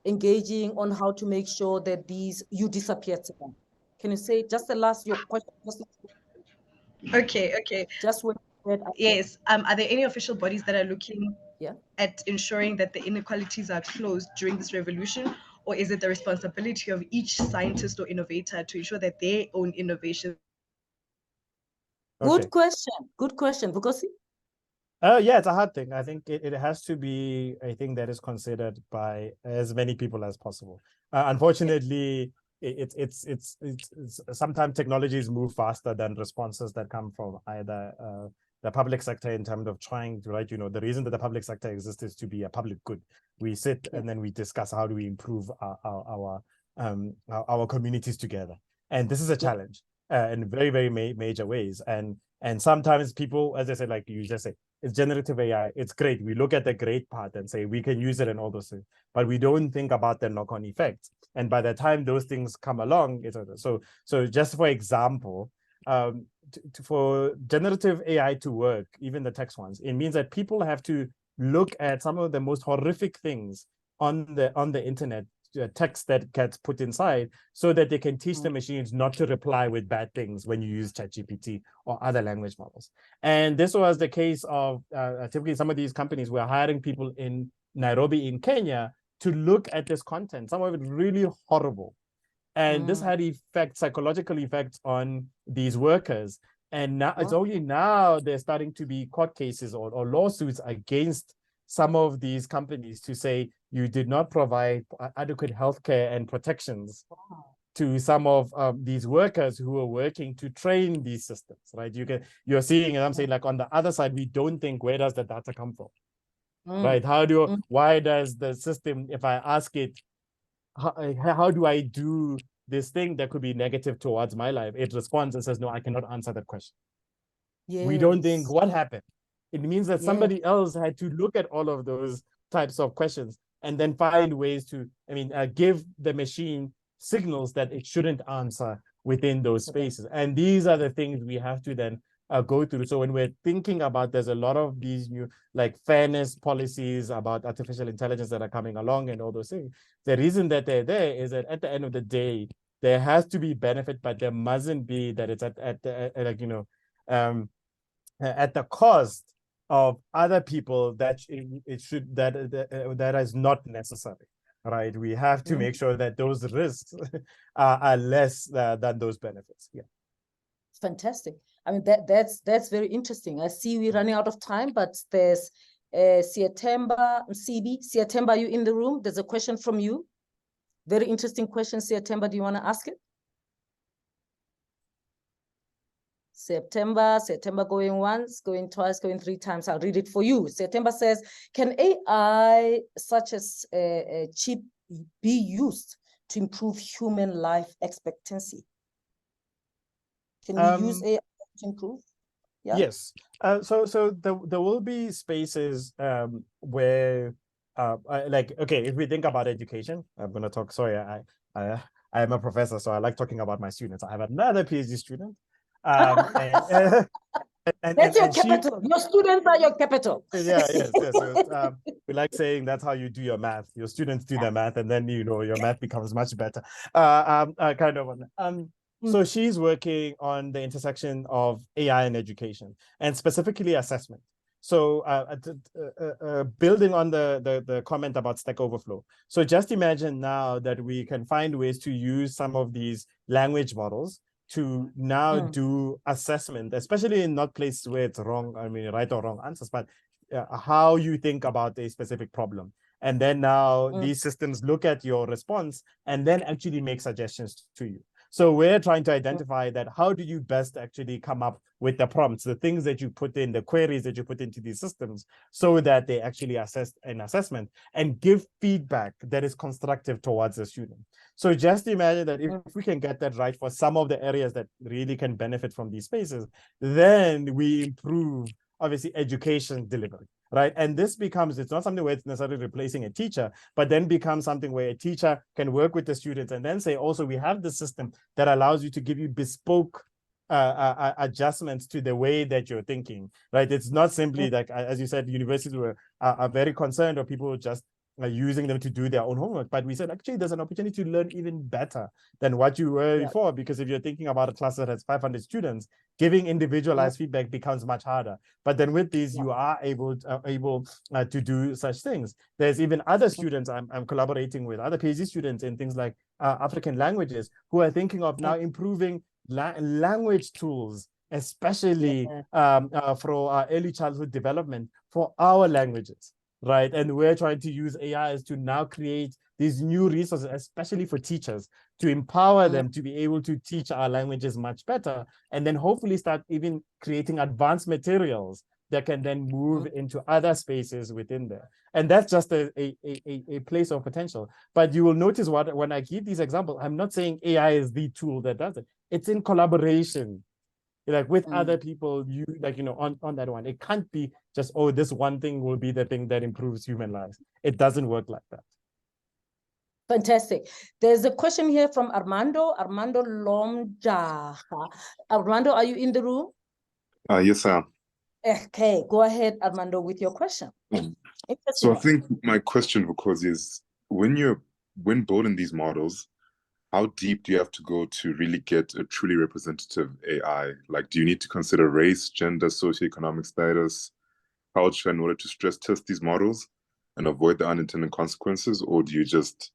S1: engaging on how to make sure that you disappeared, Tsepang? Can you say just the last your question?
S7: Okay.
S1: Just when
S7: yes. Are there any official bodies that are looking
S1: yeah.
S7: at ensuring that the inequalities are closed during this revolution, or is it the responsibility of each scientist or innovator to ensure that their own innovation?
S1: Good question, because
S3: yeah, it's a hard thing. I think it has to be a thing that is considered by as many people as possible. Unfortunately, it's sometimes technologies move faster than responses that come from either the public sector in terms of trying to, right, the reason that the public sector exists is to be a public good. We sit and then we discuss how do we improve our communities together. And this is a challenge in very, very major ways. And sometimes people, as I said, like you just say, it's generative AI. It's great. We look at the great part and say we can use it and all those things, but we don't think about the knock-on effects. And by the time those things come along, so just for example, for generative AI to work, even the text ones, it means that people have to look at some of the most horrific things on the internet, text that gets put inside, so that they can teach the machines not to reply with bad things when you use ChatGPT or other language models. And this was the case of typically some of these companies were hiring people in Nairobi in Kenya to look at this content, some of it really horrible. And this had psychological effects on these workers. And now it's only now they're starting to be court cases or lawsuits against some of these companies to say you did not provide adequate healthcare and protections to some of these workers who are working to train these systems, right? You're seeing, and I'm saying, like, on the other side, we don't think, where does the data come from, right? Why does the system, if I ask it, how do I do this thing that could be negative towards my life? It responds and says, no, I cannot answer that question. Yes. We don't think, what happened? It means that somebody else had to look at all of those types of questions and then find ways to, give the machine signals that it shouldn't answer within those spaces. And these are the things we have to then go through. So when we're thinking about, there's a lot of these new, like, fairness policies about artificial intelligence that are coming along and all those things. The reason that they're there is that at the end of the day, there has to be benefit, but there mustn't be that it's at the cost of other people that that is not necessary, right? We have to make sure that those risks are less than those benefits. Yeah.
S1: Fantastic. That's very interesting. I see we're running out of time, but there's Siatemba, Siatemba, are you in the room? There's a question from you. Very interesting question, Siatemba. Do you want to ask it? September going once, going twice, going three times. I'll read it for you. September says, can AI such as a chip be used to improve human life expectancy? Can we use AI to improve? Yeah. Yes.
S3: So there will be spaces where, if we think about education, I'm going to talk, sorry, I am a professor, so I like talking about my students. I have another PhD student.
S1: That's your capital. Your students are your capital.
S3: Yes. So, we like saying that's how you do your math. Your students do their math, and then your math becomes much better. So she's working on the intersection of AI and education, and specifically assessment. So building on the comment about Stack Overflow. So just imagine now that we can find ways to use some of these language models to now do assessment, especially in not places where it's wrong, I mean, right or wrong answers, but how you think about a specific problem. And then now these systems look at your response and then actually make suggestions to you. So we're trying to identify that how do you best actually come up with the prompts, the things that you put in, the queries that you put into these systems, so that they actually assess an assessment and give feedback that is constructive towards the student. So just imagine that if we can get that right for some of the areas that really can benefit from these spaces, then we improve, obviously, education delivery. Right. And this becomes, it's not something where it's necessarily replacing a teacher, but then becomes something where a teacher can work with the students and then say, also, we have the system that allows you to give you bespoke adjustments to the way that you're thinking. Right. It's not simply like, as you said, universities are very concerned, or people just using them to do their own homework. But we said, actually, there's an opportunity to learn even better than what you were before, because if you're thinking about a class that has 500 students, giving individualized feedback becomes much harder. But then with these, you are able to do such things. There's even other students, I'm collaborating with other PhD students in things like African languages, who are thinking of now improving language tools, especially for early childhood development for our languages. Right. And we're trying to use AIs to now create these new resources, especially for teachers, to empower them to be able to teach our languages much better, and then hopefully start even creating advanced materials that can then move into other spaces within there. And that's just a place of potential. But you will notice when I give these examples, I'm not saying AI is the tool that does it. It's in collaboration, like with other people, on that one. It can't be just, oh, this one thing will be the thing that improves human lives. It doesn't work like that.
S1: Fantastic. There's a question here from Armando Lomja. Armando, are you in the room?
S8: Yes, sir.
S1: Okay, go ahead, Armando, with your question.
S8: So I think my question, because is when building these models, how deep do you have to go to really get a truly representative AI? Like, do you need to consider race, gender, socioeconomic status, culture in order to stress test these models and avoid the unintended consequences? Or do you just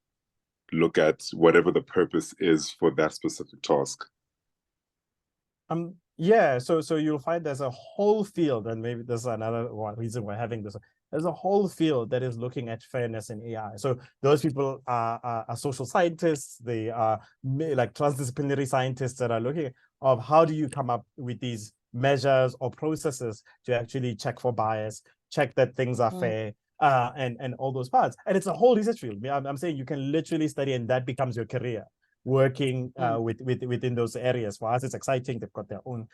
S8: look at whatever the purpose is for that specific task?
S3: Yeah, so you'll find there's a whole field, and maybe there's another one reason we're having this. There's a whole field that is looking at fairness in AI. So those people are social scientists. They are like transdisciplinary scientists that are looking of how do you come up with these measures or processes to actually check for bias, check that things are fair, and all those parts. And it's a whole research field. I'm saying you can literally study, and that becomes your career, working within those areas. For us, it's exciting. They've got their own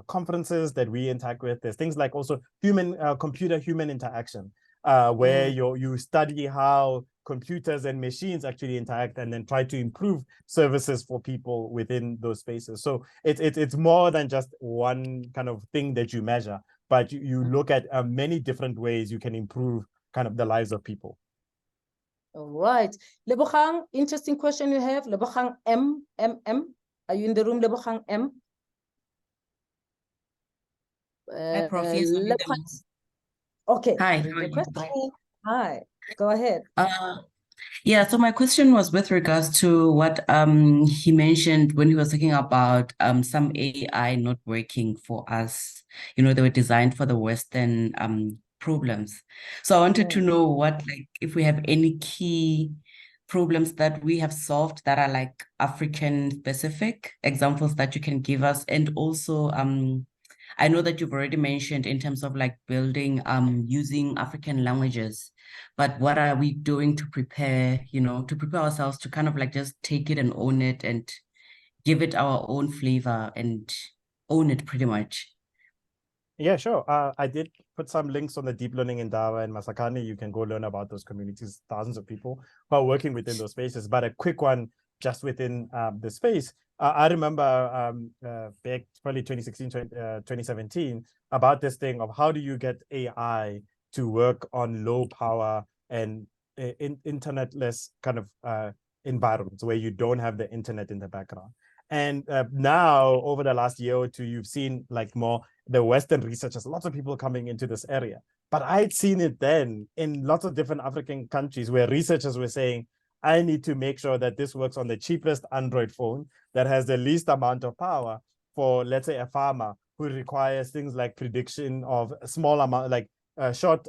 S3: conferences that we interact with. There's things like also computer-human interaction, where you study how computers and machines actually interact, and then try to improve services for people within those spaces. So it's more than just one kind of thing that you measure, but you look at many different ways you can improve kind of the lives of people.
S1: All right. Lebogang, interesting question you have. Lebogang M. Are you in the room, Lebogang M?
S9: Hi, Prof. Yes, I'm in the room.
S1: Okay.
S9: Hi.
S1: Hi. Go ahead.
S9: Yeah, so my question was with regards to what he mentioned when he was talking about some AI not working for us. They were designed for the Western problems. So I wanted to know if we have any key problems that we have solved that are like African specific examples that you can give us. And also I know that you've already mentioned in terms of like building using African languages, but what are we doing to prepare ourselves to kind of like just take it and own it and give it our own flavor and own it pretty much?
S3: Yeah, sure. I did put some links on the Deep Learning in Dawa and Masakani. You can go learn about those communities, thousands of people who are working within those spaces. But a quick one just within the space. I remember back probably 2016, 2017, about this thing of how do you get AI to work on low power and internetless kind of environments where you don't have the internet in the background. And now, over the last year or two, you've seen like more the Western researchers, lots of people coming into this area. But I'd seen it then in lots of different African countries where researchers were saying, I need to make sure that this works on the cheapest Android phone that has the least amount of power for, let's say, a farmer who requires things like prediction of a small amount, like short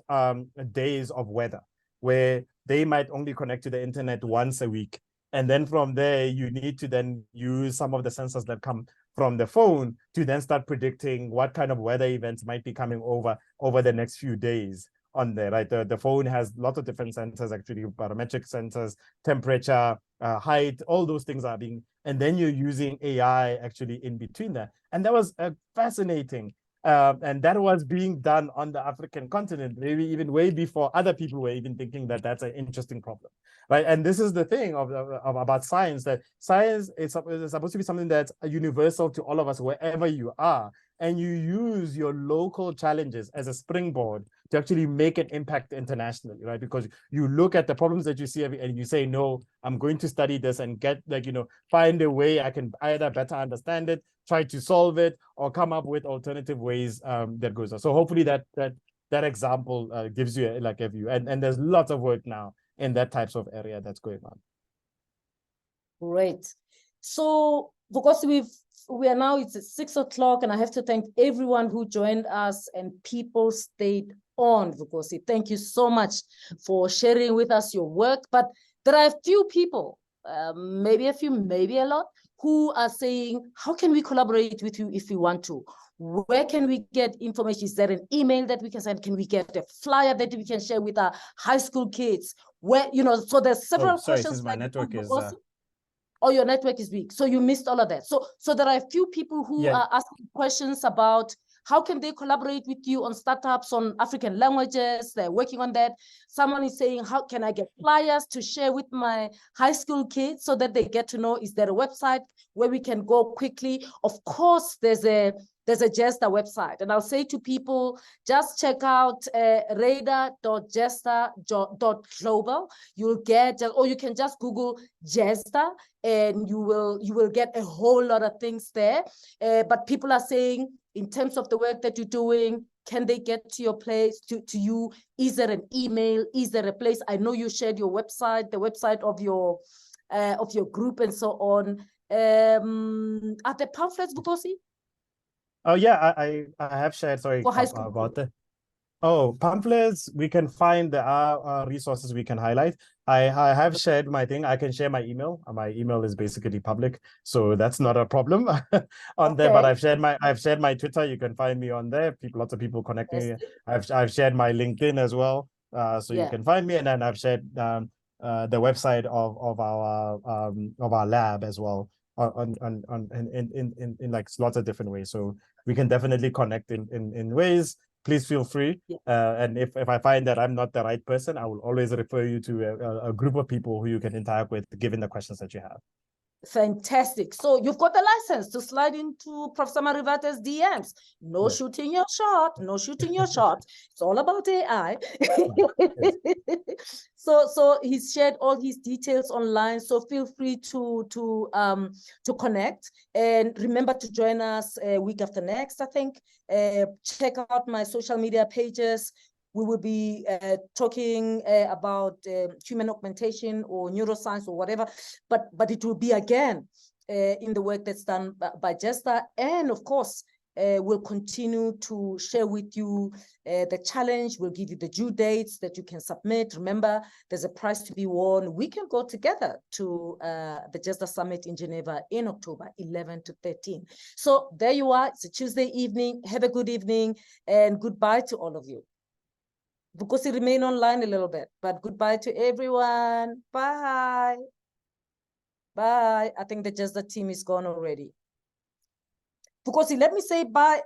S3: days of weather, where they might only connect to the internet once a week. And then from there, you need to then use some of the sensors that come from the phone to then start predicting what kind of weather events might be coming over the next few days on there, right? The phone has lots of different sensors, actually, barometric sensors, temperature, height, all those things are being, and then you're using AI actually in between that. And that was fascinating. And that was being done on the African continent, maybe even way before other people were even thinking that that's an interesting problem, right? And this is the thing about science, that science is supposed to be something that's universal to all of us, wherever you are. And you use your local challenges as a springboard to actually make an impact internationally, right? Because you look at the problems that you see and you say, no, I'm going to study this and get, like, find a way I can either better understand it, try to solve it, or come up with alternative ways that goes on. So hopefully that example gives you like a view. And there's lots of work now in that types of area that's going on.
S1: Great. So because we are now, it's 6 o'clock, and I have to thank everyone who joined us and people stayed on. Vukosi, thank you so much for sharing with us your work. But there are a few people, maybe a few, maybe a lot, who are saying, how can we collaborate with you if we want to? Where can we get information? Is there an email that we can send? Can we get a flyer that we can share with our high school kids? Where, so there's several questions.
S3: Since my network is...
S1: Oh, your network is weak, so you missed all of that. So there are a few people who are asking questions about how can they collaborate with you on startups on African languages. They're working on that. Someone is saying, how can I get flyers to share with my high school kids so that they get to know, is there a website where we can go quickly? Of course, there's a GESDA website. And I'll say to people, just check out radar.gesda.global. You'll get, or you can just Google GESDA and you will get a whole lot of things there. But people are saying, in terms of the work that you're doing, can they get to your place, to you? Is there an email? Is there a place? I know you shared your website, the website of your group and so on. Are there pamphlets, Vukosi?
S3: Oh yeah, I have shared, sorry, about the pamphlets. We can find there are resources we can highlight. I have shared my thing. I can share my email. My email is basically public, so that's not a problem on there. But I've shared my Twitter. You can find me on there. Lots of people connecting. I've shared my LinkedIn as well, so you can find me. And then I've shared the website of our lab as well in like lots of different ways. So we can definitely connect in ways. Please feel free. And if I find that I'm not the right person, I will always refer you to a group of people who you can interact with, given the questions that you have.
S1: Fantastic. So you've got the license to slide into Professor Marivate's DMs. No shooting your shot. No shooting your shot. It's all about AI. So he's shared all his details online. So feel free to connect, and remember to join us week after next. I think check out my social media pages. We will be talking about human augmentation or neuroscience or whatever, but it will be again in the work that's done by GESDA. And of course, we'll continue to share with you the challenge. We'll give you the due dates that you can submit. Remember, there's a prize to be won. We can go together to the GESDA Summit in Geneva in October 11 to 13. So there you are. It's a Tuesday evening. Have a good evening, and goodbye to all of you. Because you remain online a little bit, but goodbye to everyone. Bye. Bye. I think the GESDA team is gone already. Because let me say bye.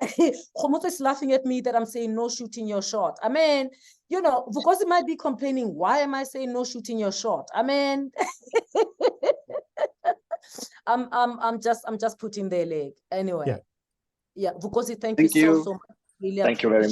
S1: Khomoto is laughing at me that I'm saying no shooting your shot. I mean, because he might be complaining, why am I saying no shooting your shot? I mean, I'm just putting their leg anyway. Yeah. Because thank you so much. Really
S10: thank you very much.